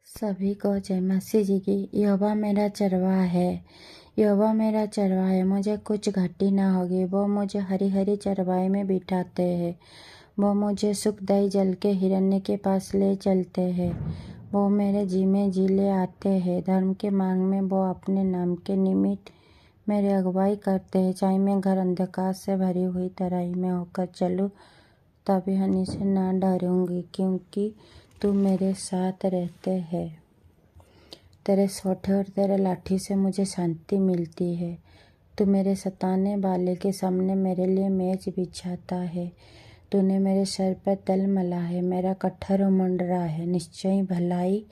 सभी को जय मसीह जी की। यहोवा मेरा चरवाहा है, यहोवा मेरा चरवाहा है, मुझे कुछ घटी ना होगी। वो मुझे हरी हरी चरवाहे में बिठाते हैं, वो मुझे सुखदायी जल के हिरण्य के पास ले चलते हैं। वो मेरे जी में जी ले आते हैं, धर्म के मार्ग में वो अपने नाम के निमित्त मेरे अगुवाई करते हैं। चाहे मैं घर अंधकार से भरी हुई तराई में होकर चलूँ, तभी हानि से ना डरूंगी, क्योंकि तू मेरे साथ रहते है। तेरे सोंठे और तेरे लाठी से मुझे शांति मिलती है। तू मेरे सताने वाले के सामने मेरे लिए मेज बिछाता है। तूने मेरे सर पर तेल मला है, मेरा कठर उमड़ रहा है। निश्चय भलाई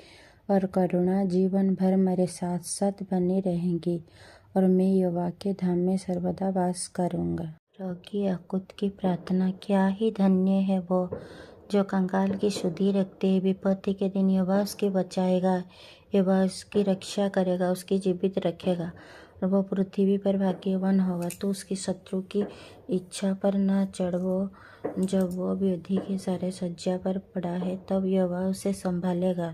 और करुणा जीवन भर मेरे साथ साथ बनी रहेंगी, और मैं यहोवा के धाम में सर्वदा वास करूँगा। रोगी अकुत की प्रार्थना, क्या ही धन्य है वो जो कंगाल की शुद्धि रखते हैं। विपत्ति के दिन यहोवा उसकी बचाएगा, यहोवा उसकी रक्षा करेगा, उसकी जीवित रखेगा, और वो पृथ्वी पर भाग्यवान होगा। तो उसकी शत्रु की इच्छा पर न चढ़ो। जब वो विधि के सारे सज्जा पर पड़ा है, तब यहोवा उसे संभालेगा।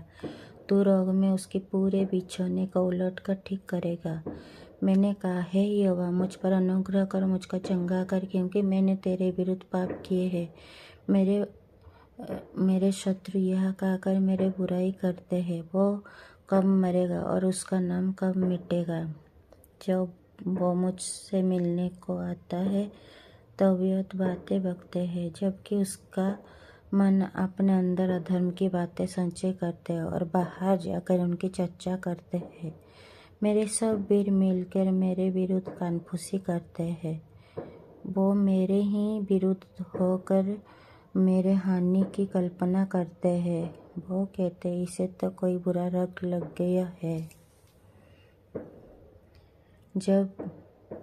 तू रोग में उसके पूरे बिछौने को उलट कर ठीक करेगा। मैंने कहा, हे यहोवा, मुझ पर अनुग्रह कर, मुझको चंगा कर, क्योंकि मैंने तेरे विरुद्ध पाप किए हैं। मेरे शत्रु यह कहकर मेरे बुराई करते हैं, वो कब मरेगा और उसका नाम कब मिटेगा। जब वो मुझसे मिलने को आता है, तब व्यर्थ बातें बकते हैं, जबकि उसका मन अपने अंदर अधर्म की बातें संचय करते हैं और बाहर जाकर उनकी चर्चा करते हैं। मेरे सब वीर मिलकर मेरे विरुद्ध कानफूसी करते हैं। वो मेरे ही विरुद्ध होकर मेरे हानि की कल्पना करते हैं। वो कहते हैं, इसे तो कोई बुरा रोग लग गया है।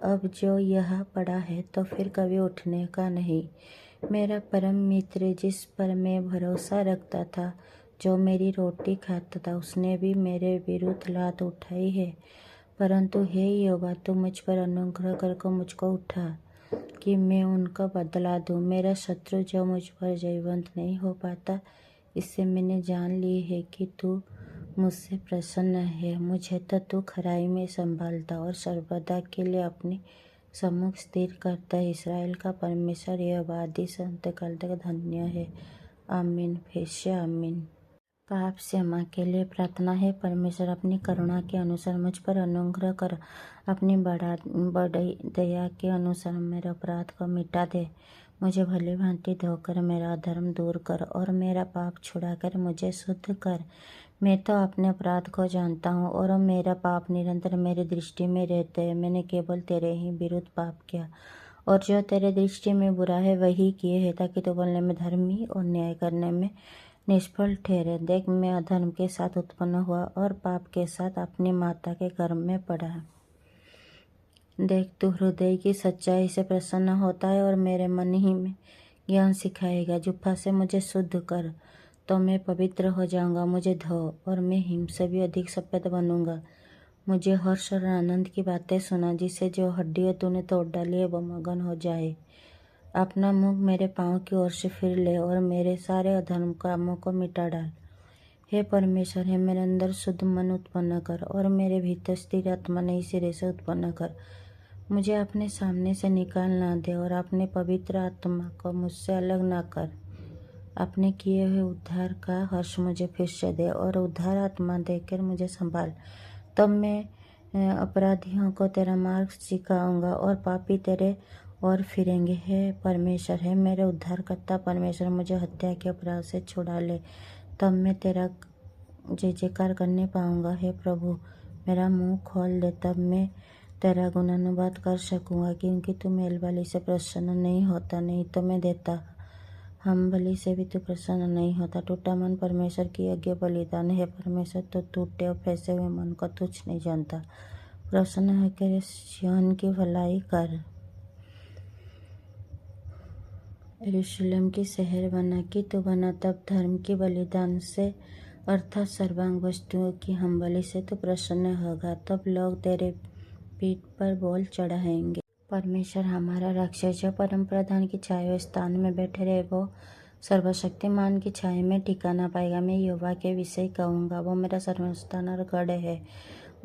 अब जो यह पड़ा है, तो फिर कभी उठने का नहीं। मेरा परम मित्र, जिस पर मैं भरोसा रखता था, जो मेरी रोटी खाता था, उसने भी मेरे विरुद्ध लात उठाई है। परंतु हे यहोवा, तू मुझ पर अनुग्रह करके मुझको उठा, कि मैं उनका बदला दूं। मेरा शत्रु जो मुझ पर जयवंत नहीं हो पाता, इससे मैंने जान ली है कि तू मुझसे प्रसन्न है। मुझे तो तू खराई में संभालता और सर्वदा के लिए अपने सम्मुख स्थिर करता है। इसराइल का परमेश्वर यहोवा आदि से अंतकाल तक धन्य है। आमीन। फिर से आमीन। पाप क्षमा के लिए प्रार्थना है। परमेश्वर, अपनी करुणा के अनुसार मुझ पर अनुग्रह कर, अपनी बड़ी दया के अनुसार मेरे अपराध को मिटा दे। मुझे भली भांति धोकर मेरा अधर्म दूर कर, और मेरा पाप छुड़ाकर मुझे शुद्ध कर। मैं तो अपने अपराध को जानता हूँ, और मेरा पाप निरंतर मेरी दृष्टि में रहते हैं। मैंने केवल तेरे ही विरुद्ध पाप किया, और जो तेरे दृष्टि में बुरा है वही किए है, ताकि तू बोलने में धर्मी और न्याय करने में निष्फल ठहरे। देख, मैं अधर्म के साथ उत्पन्न हुआ और पाप के साथ अपनी माता के गर्भ में पड़ा। देख, तू हृदय की सच्चाई से प्रसन्न होता है और मेरे मन ही में ज्ञान सिखाएगा। जुफा से मुझे शुद्ध कर, तो मैं पवित्र हो जाऊंगा। मुझे धो, और मैं हिम से भी अधिक सफेद बनूंगा। मुझे हर्ष और आनंद की बातें सुना, जिससे जो हड्डियां तूने तोड़ डाली है वो मगन हो जाए। अपना मुख मेरे पाँव की ओर से फिर ले, और मेरे सारे अधर्म कामों को मिटा डाल। हे परमेश्वर, हे मेरे अंदर शुद्ध मन उत्पन्न कर, और मेरे भीतर स्थिर आत्मा नई सिरे से उत्पन्न कर। मुझे अपने सामने से निकाल ना दे, और अपने पवित्र आत्मा को मुझसे अलग ना कर। अपने किए हुए उद्धार का हर्ष मुझे फिर से दे, और उद्धार आत्मा देकर मुझे संभाल। तब मैं अपराधियों को तेरा मार्ग सिखाऊंगा, और पापी तेरे और फिरेंगे। हे परमेश्वर, हे मेरे उद्धारकर्ता परमेश्वर, मुझे हत्या के अपराध से छुड़ा ले, तब मैं तेरा जय जयकार करने पाऊंगा। हे प्रभु, मेरा मुंह खोल दे, तब मैं तेरा गुणानुवाद कर सकूंगा, क्योंकि तू मेलबलि से प्रसन्न नहीं होता, नहीं तो मैं देता। हम बलि से भी तू प्रसन्न नहीं होता। टूटा मन परमेश्वर की योग्य बलिदान है। परमेश्वर, तो टूटे और फैसे हुए मन को तुच्छ नहीं जानता। प्रसन्न होकर सिय्योन की भलाई कर। यरूशलेम की शहर बना कि तू बना, तब धर्म की बलिदान से, अर्थात सर्वांग वस्तुओं की हम बलि से तू प्रसन्न होगा। तब लोग तेरे पीठ पर बोल चढ़ाएंगे। परमेश्वर हमारा रक्षक, जो परम प्रधान की छाया स्थान में बैठे रहे, वो सर्वशक्तिमान की छाया में ठिकाना पाएगा। मैं यहोवा के विषय कहूँगा, वो मेरा सर्वस्थान और गढ़ है,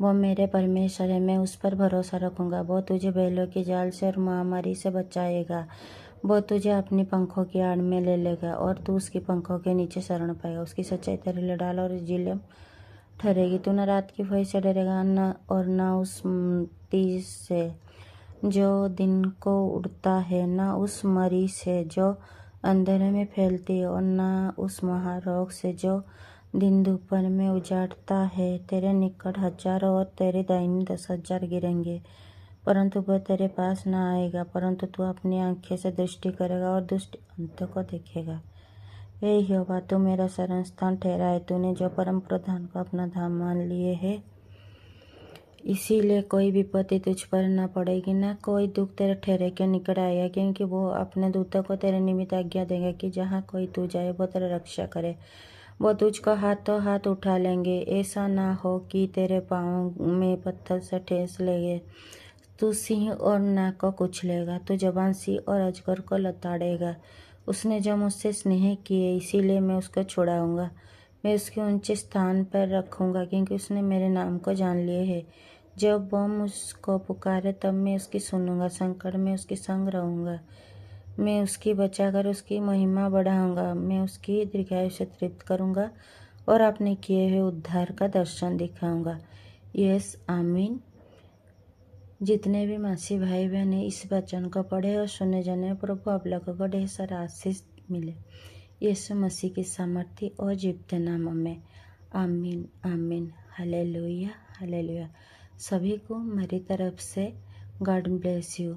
वो मेरे परमेश्वर है, मैं उस पर भरोसा रखूँगा। वो तुझे बैलों की जाल से और महामारी से बचाएगा। वो तुझे अपनी पंखों की आड़ में ले लेगा और तू उसकी पंखों के नीचे शरण पाएगा। उसकी सच्चाई तेरे लिए ढाल और झिलम ठहरेगी। तू न रात की भय से डरेगा न उस तीर से जो दिन को उड़ता है, न उस मरी से जो अंधेरे में फैलती है, और न उस महारोग से जो दिन दोपहर में उजाड़ता है। तेरे निकट 1000 और तेरे दाहिनी 10,000 गिरेंगे, परंतु वह तेरे पास न आएगा। परंतु तू अपनी आंखें से दृष्टि करेगा और दुष्ट अंत को देखेगा। हे यहोवा, तू मेरा शरणस्थान ठहरा है। तूने जो परम प्रधान को अपना धाम मान लिए है, इसीलिए कोई विपत्ति तुझ पर न पड़ेगी, न कोई दुख तेरे ठहरे के निकट आएगा, क्योंकि वो अपने दूतों को तेरे निमित्त आज्ञा देगा कि जहाँ कोई तू जाए वो तेरी रक्षा करे। वो तुझको हाथों हाथ उठा लेंगे, ऐसा ना हो कि तेरे पाँव में पत्थर से ठेस लेगे। तू सिंह और नाग को कुचलेगा, तू जवान सिंह और अजगर को लताड़ेगा। उसने जो मुझसे स्नेह किए, इसीलिए मैं उसको छुड़ाऊंगा। मैं उसके ऊंचे स्थान पर रखूंगा, क्योंकि उसने मेरे नाम को जान लिए है। जब वो मुझको पुकारे, तब मैं उसकी सुनूंगा। संकट में उसके संग रहूंगा, मैं उसकी बचाकर उसकी महिमा बढ़ाऊंगा। मैं उसकी दीर्घायु से तृप्त करूंगा और अपने किए हुए उद्धार का दर्शन दिखाऊंगा। यस, आमीन। जितने भी मसीह भाई बहन इस वचन को पढ़े और सुने जाने, प्रभु आप लोगों को ढेर सारा आशीष मिले। यीशु मसीह की सामर्थ्य और जीवते नाम में आमीन, आमीन। Hallelujah, hallelujah. सभी को मेरी तरफ से गॉड ब्लेस यू।